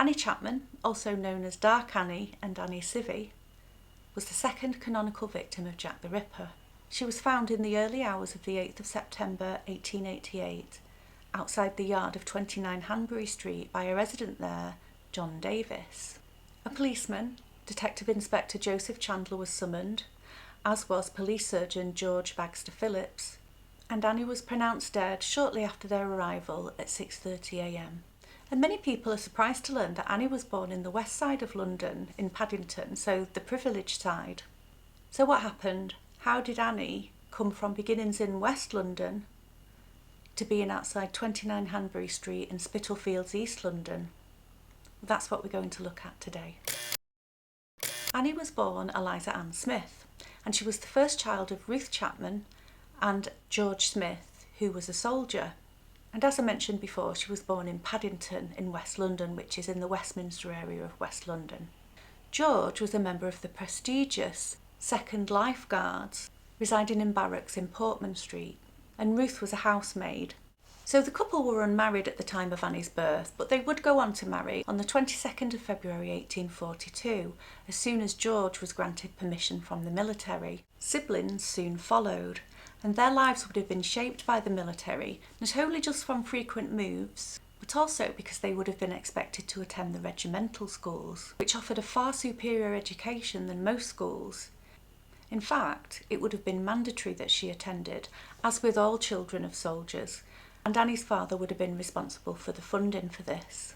Annie Chapman, also known as Dark Annie and Annie Civvy, was the second canonical victim of Jack the Ripper. She was found in the early hours of the 8th of September 1888 outside the yard of 29 Hanbury Street by a resident there, John Davis. A policeman, Detective Inspector Joseph Chandler, was summoned, as was police surgeon George Bagster Phillips, and Annie was pronounced dead shortly after their arrival at 6:30 a.m. And many people are surprised to learn that Annie was born in the west side of London, in Paddington, so the privileged side. So what happened? How did Annie come from beginnings in West London to being outside 29 Hanbury Street in Spitalfields, East London? That's what we're going to look at today. Annie was born Eliza Ann Smith, and she was the first child of Ruth Chapman and George Smith, who was a soldier. And as I mentioned before, she was born in Paddington in West London, which is in the Westminster area of West London. George was a member of the prestigious 2nd Life Guards, residing in barracks in Portman Street, and Ruth was a housemaid. So the couple were unmarried at the time of Annie's birth, but they would go on to marry on the 22nd of February 1842, as soon as George was granted permission from the military. Siblings soon followed, and their lives would have been shaped by the military, not only just from frequent moves, but also because they would have been expected to attend the regimental schools, which offered a far superior education than most schools. In fact, it would have been mandatory that she attended, as with all children of soldiers, and Annie's father would have been responsible for the funding for this.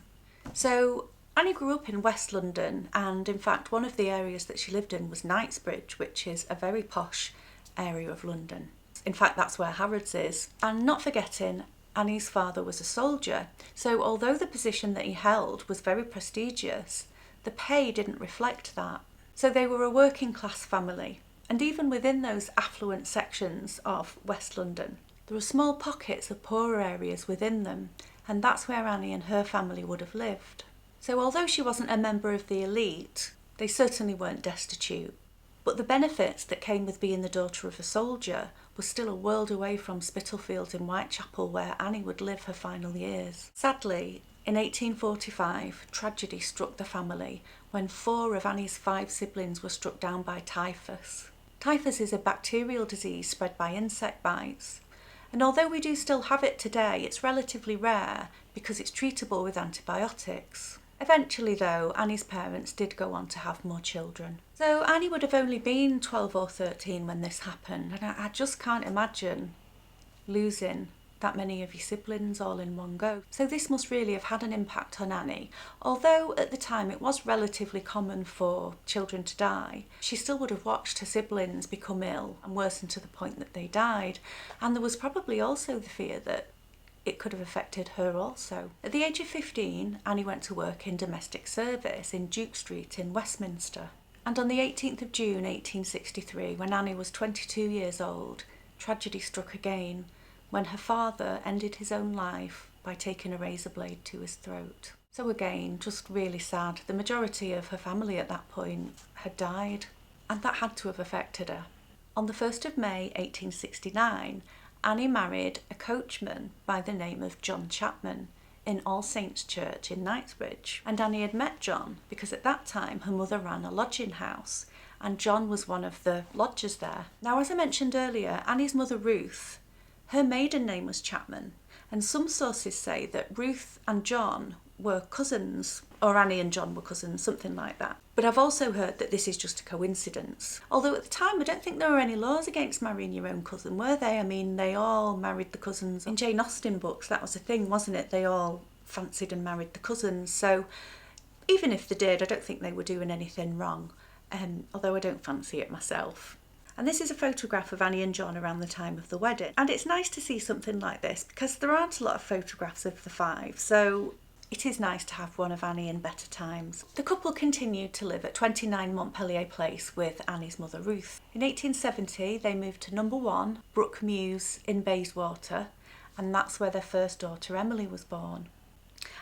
So Annie grew up in West London, and in fact one of the areas that she lived in was Knightsbridge, which is a very posh area of London. In fact, that's where Harrods is. And not forgetting, Annie's father was a soldier, so although the position that he held was very prestigious, the pay didn't reflect that. So they were a working class family, and even within those affluent sections of West London, there were small pockets of poorer areas within them, and that's where Annie and her family would have lived. So although she wasn't a member of the elite, they certainly weren't destitute. But the benefits that came with being the daughter of a soldier was still a world away from Spitalfields in Whitechapel, where Annie would live her final years. Sadly, in 1845, tragedy struck the family when 4 of Annie's 5 siblings were struck down by typhus. Typhus is a bacterial disease spread by insect bites, and although we do still have it today, it's relatively rare because it's treatable with antibiotics. Eventually though, Annie's parents did go on to have more children. So Annie would have only been 12 or 13 when this happened, and I just can't imagine losing that many of your siblings all in one go. So this must really have had an impact on Annie. Although at the time it was relatively common for children to die, she still would have watched her siblings become ill and worsen to the point that they died. And there was probably also the fear that it could have affected her also. At the age of 15, Annie went to work in domestic service in Duke Street in Westminster. And on the 18th of June 1863, when Annie was 22 years old, tragedy struck again, when her father ended his own life by taking a razor blade to his throat. So again, just really sad. The majority of her family at that point had died, and that had to have affected her. On the 1st of May 1869, Annie married a coachman by the name of John Chapman in All Saints Church in Knightsbridge. And Annie had met John because at that time her mother ran a lodging house, and John was one of the lodgers there. Now, as I mentioned earlier, Annie's mother Ruth, her maiden name was Chapman, and some sources say that Ruth and John were cousins, or Annie and John were cousins, something like that. But I've also heard that this is just a coincidence. Although at the time I don't think there were any laws against marrying your own cousin, were they? I mean, they all married the cousins. In Jane Austen books, that was a thing, wasn't it? They all fancied and married the cousins. So even if they did, I don't think they were doing anything wrong, although I don't fancy it myself. And this is a photograph of Annie and John around the time of the wedding. And it's nice to see something like this because there aren't a lot of photographs of the 5, so it is nice to have one of Annie in better times. The couple continued to live at 29 Montpellier Place with Annie's mother Ruth. In 1870, they moved to number 1, Brook Mews in Bayswater, and that's where their first daughter Emily was born.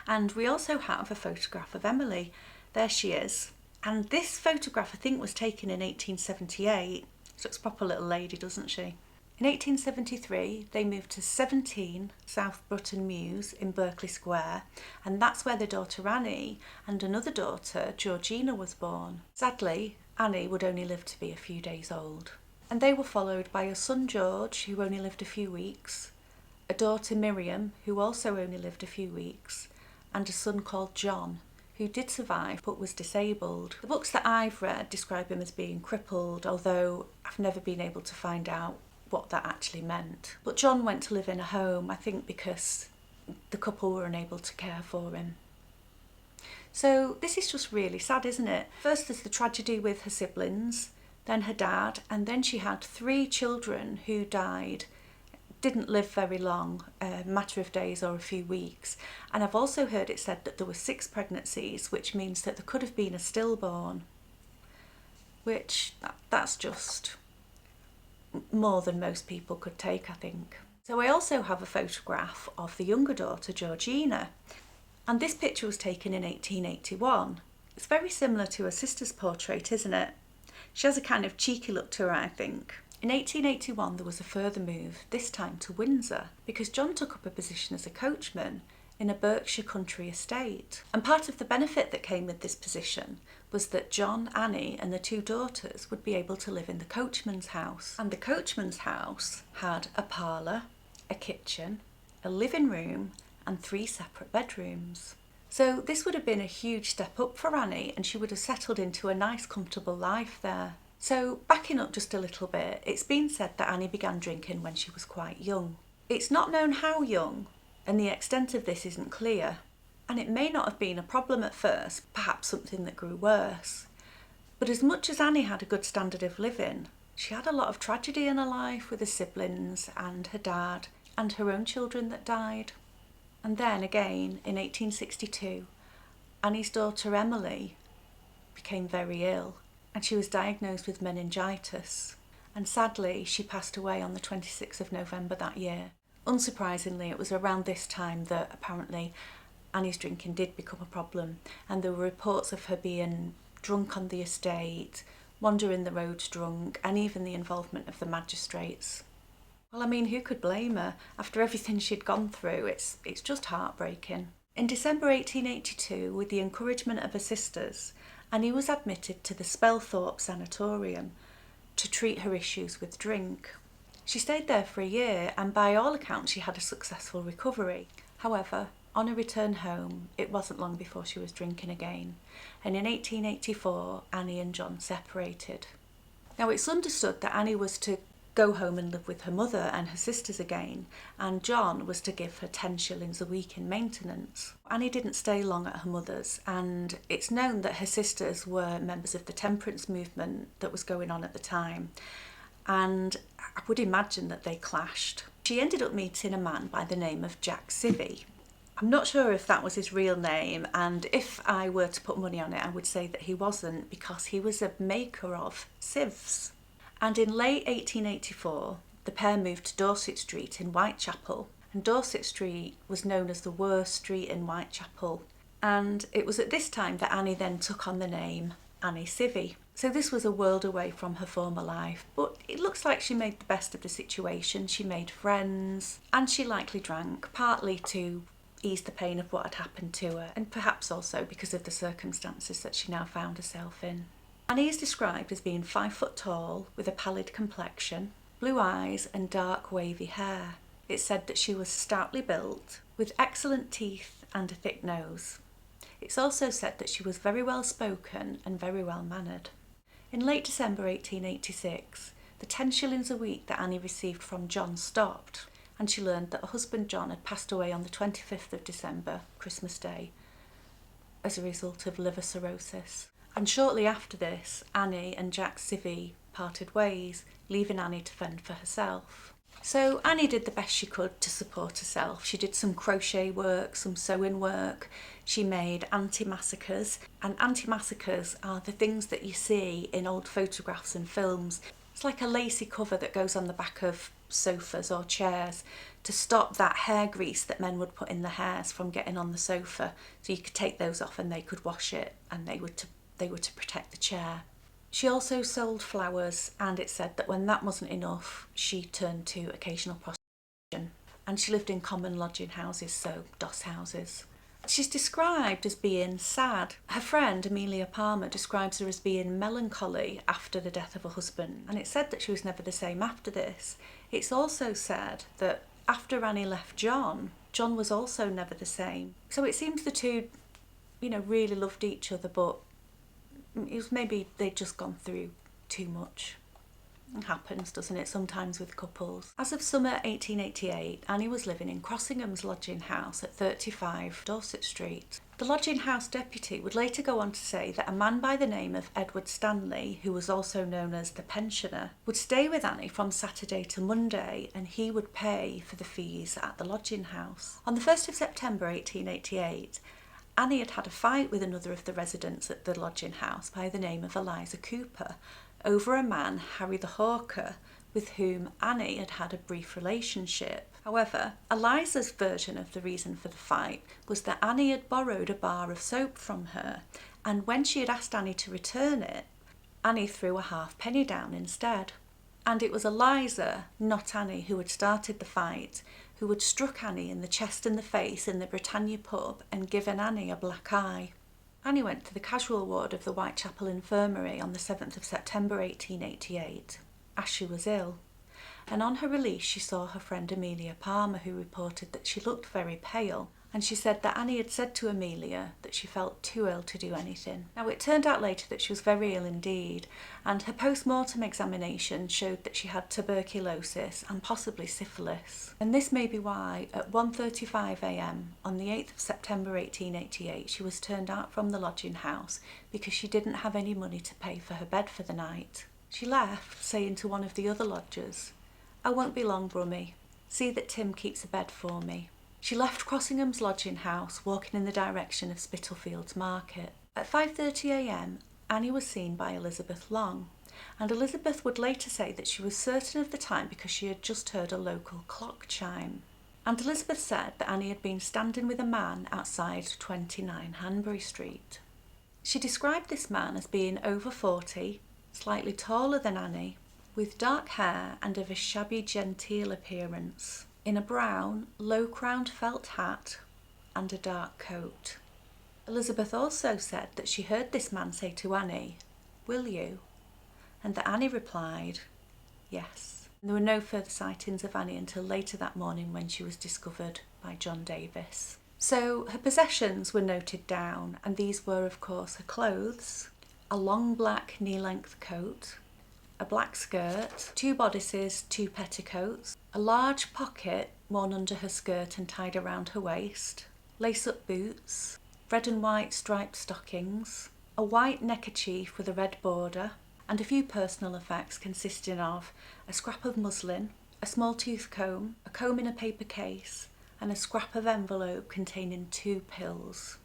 And we also have a photograph of Emily. There she is. And this photograph I think was taken in 1878. She looks a proper little lady, doesn't she? In 1873, they moved to 17 South Brutton Mews in Berkeley Square, and that's where their daughter Annie and another daughter, Georgina, was born. Sadly, Annie would only live to be a few days old. And they were followed by a son, George, who only lived a few weeks, a daughter, Miriam, who also only lived a few weeks, and a son called John, who did survive but was disabled. The books that I've read describe him as being crippled, although I've never been able to find out what that actually meant. But John went to live in a home, I think because the couple were unable to care for him. So this is just really sad, isn't it? First there's the tragedy with her siblings, then her dad, and then she had 3 children who died, didn't live very long, a matter of days or a few weeks. And I've also heard it said that there were 6 pregnancies, which means that there could have been a stillborn, which that's just more than most people could take, I think. So I also have a photograph of the younger daughter, Georgina, and this picture was taken in 1881. It's very similar to her sister's portrait, isn't it? She has a kind of cheeky look to her, I think. In 1881 there was a further move, this time to Windsor, because John took up a position as a coachman in a Berkshire country estate. And part of the benefit that came with this position was that John, Annie and the 2 daughters would be able to live in the coachman's house. And the coachman's house had a parlour, a kitchen, a living room and 3 separate bedrooms. So this would have been a huge step up for Annie, and she would have settled into a nice comfortable life there. So backing up just a little bit, it's been said that Annie began drinking when she was quite young. It's not known how young, and the extent of this isn't clear, and it may not have been a problem at first, perhaps something that grew worse. But as much as Annie had a good standard of living, she had a lot of tragedy in her life with her siblings and her dad and her own children that died. And then again, in 1862, Annie's daughter Emily became very ill, and she was diagnosed with meningitis. And sadly, she passed away on the 26th of November that year. Unsurprisingly, it was around this time that apparently Annie's drinking did become a problem, and there were reports of her being drunk on the estate, wandering the roads drunk, and even the involvement of the magistrates. Well, I mean, who could blame her? After everything she'd gone through, it's just heartbreaking. In December 1882, with the encouragement of her sisters, Annie was admitted to the Spelthorpe Sanatorium to treat her issues with drink. She stayed there for a year, and by all accounts she had a successful recovery. However, on her return home, it wasn't long before she was drinking again, and in 1884 Annie and John separated. Now, it's understood that Annie was to go home and live with her mother and her sisters again, and John was to give her 10 shillings a week in maintenance. Annie didn't stay long at her mother's, and it's known that her sisters were members of the temperance movement that was going on at the time, and I would imagine that they clashed. She ended up meeting a man by the name of Jack Civvy. I'm not sure if that was his real name, and if I were to put money on it, I would say that he wasn't, because he was a maker of sieves. And in late 1884, the pair moved to Dorset Street in Whitechapel, and Dorset Street was known as the worst street in Whitechapel. And it was at this time that Annie then took on the name Annie Civvy. So this was a world away from her former life, but it looks like she made the best of the situation. She made friends, and she likely drank, partly to ease the pain of what had happened to her, and perhaps also because of the circumstances that she now found herself in. Annie is described as being 5 foot tall, with a pallid complexion, blue eyes and dark wavy hair. It's said that she was stoutly built, with excellent teeth and a thick nose. It's also said that she was very well spoken and very well mannered. In late December 1886, the 10 shillings a week that Annie received from John stopped, and she learned that her husband John had passed away on the 25th of December, Christmas Day, as a result of liver cirrhosis. And shortly after this, Annie and Jack Civvy parted ways, leaving Annie to fend for herself. So Annie did the best she could to support herself. She did some crochet work, some sewing work. She made anti-massacres, and anti-massacres are the things that you see in old photographs and films. It's like a lacy cover that goes on the back of sofas or chairs to stop that hair grease that men would put in the hairs from getting on the sofa. So you could take those off and they could wash it, and they were to protect the chair. She also sold flowers, and it said that when that wasn't enough, she turned to occasional prostitution. And she lived in common lodging houses, so doss houses. She's described as being sad. Her friend Amelia Palmer describes her as being melancholy after the death of her husband, and it's said that she was never the same after this. It's also said that after Annie left John was also never the same. So it seems the two, really loved each other, but it was maybe they'd just gone through too much. It happens, doesn't it, sometimes with couples. As of summer 1888, Annie was living in Crossingham's lodging house at 35 Dorset Street. The lodging house deputy would later go on to say that a man by the name of Edward Stanley, who was also known as the pensioner, would stay with Annie from Saturday to Monday, and he would pay for the fees at the lodging house. On the 1st of September 1888, Annie had had a fight with another of the residents at the lodging house by the name of Eliza Cooper over a man, Harry the Hawker, with whom Annie had had a brief relationship. However, Eliza's version of the reason for the fight was that Annie had borrowed a bar of soap from her, and when she had asked Annie to return it, Annie threw a halfpenny down instead. And it was Eliza, not Annie, who had started the fight, who had struck Annie in the chest and the face in the Britannia pub and given Annie a black eye. Annie went to the casual ward of the Whitechapel infirmary on the 7th of September 1888, as she was ill, and on her release she saw her friend Amelia Palmer, who reported that she looked very pale, and she said that Annie had said to Amelia that she felt too ill to do anything. Now, it turned out later that she was very ill indeed, and her post-mortem examination showed that she had tuberculosis and possibly syphilis. And this may be why, at 1:35 a.m. on the 8th of September 1888, she was turned out from the lodging house because she didn't have any money to pay for her bed for the night. She left, saying to one of the other lodgers, "I won't be long, Brummy. See that Tim keeps a bed for me." She left Crossingham's lodging house, walking in the direction of Spitalfields Market. At 5:30 a.m, Annie was seen by Elizabeth Long, and Elizabeth would later say that she was certain of the time because she had just heard a local clock chime. And Elizabeth said that Annie had been standing with a man outside 29 Hanbury Street. She described this man as being over 40, slightly taller than Annie, with dark hair and of a shabby genteel appearance, in a brown, low-crowned felt hat and a dark coat. Elizabeth also said that she heard this man say to Annie, "Will you?" and that Annie replied, "Yes." And there were no further sightings of Annie until later that morning when she was discovered by John Davis. So her possessions were noted down, and these were, of course, her clothes, a long black knee-length coat, a black skirt, 2 bodices, 2 petticoats, a large pocket worn under her skirt and tied around her waist, lace-up boots, red and white striped stockings, a white neckerchief with a red border, and a few personal effects consisting of a scrap of muslin, a small tooth comb, a comb in a paper case, and a scrap of envelope containing 2 pills.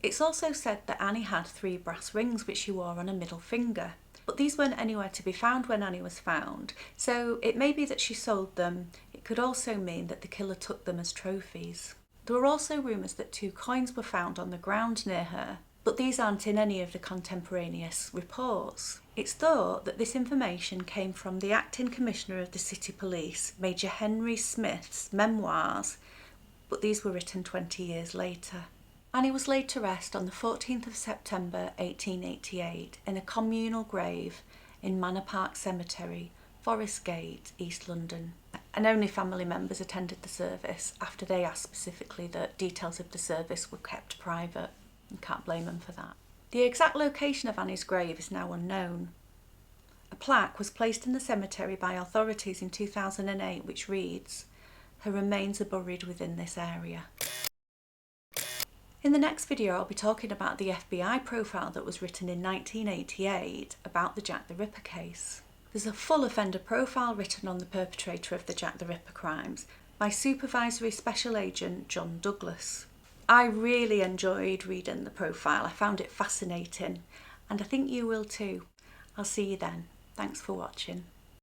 It's also said that Annie had 3 brass rings which she wore on her middle finger, but these weren't anywhere to be found when Annie was found, so it may be that she sold them. It could also mean that the killer took them as trophies. There were also rumours that 2 coins were found on the ground near her, but these aren't in any of the contemporaneous reports. It's thought that this information came from the acting commissioner of the City Police, Major Henry Smith's memoirs, but these were written 20 years later. Annie was laid to rest on the 14th of September 1888 in a communal grave in Manor Park Cemetery, Forest Gate, East London. And only family members attended the service after they asked specifically that details of the service were kept private. You can't blame them for that. The exact location of Annie's grave is now unknown. A plaque was placed in the cemetery by authorities in 2008 which reads, "Her remains are buried within this area." In the next video, I'll be talking about the FBI profile that was written in 1988 about the Jack the Ripper case. There's a full offender profile written on the perpetrator of the Jack the Ripper crimes by Supervisory Special Agent John Douglas. I really enjoyed reading the profile. I found it fascinating, and I think you will too. I'll see you then. Thanks for watching.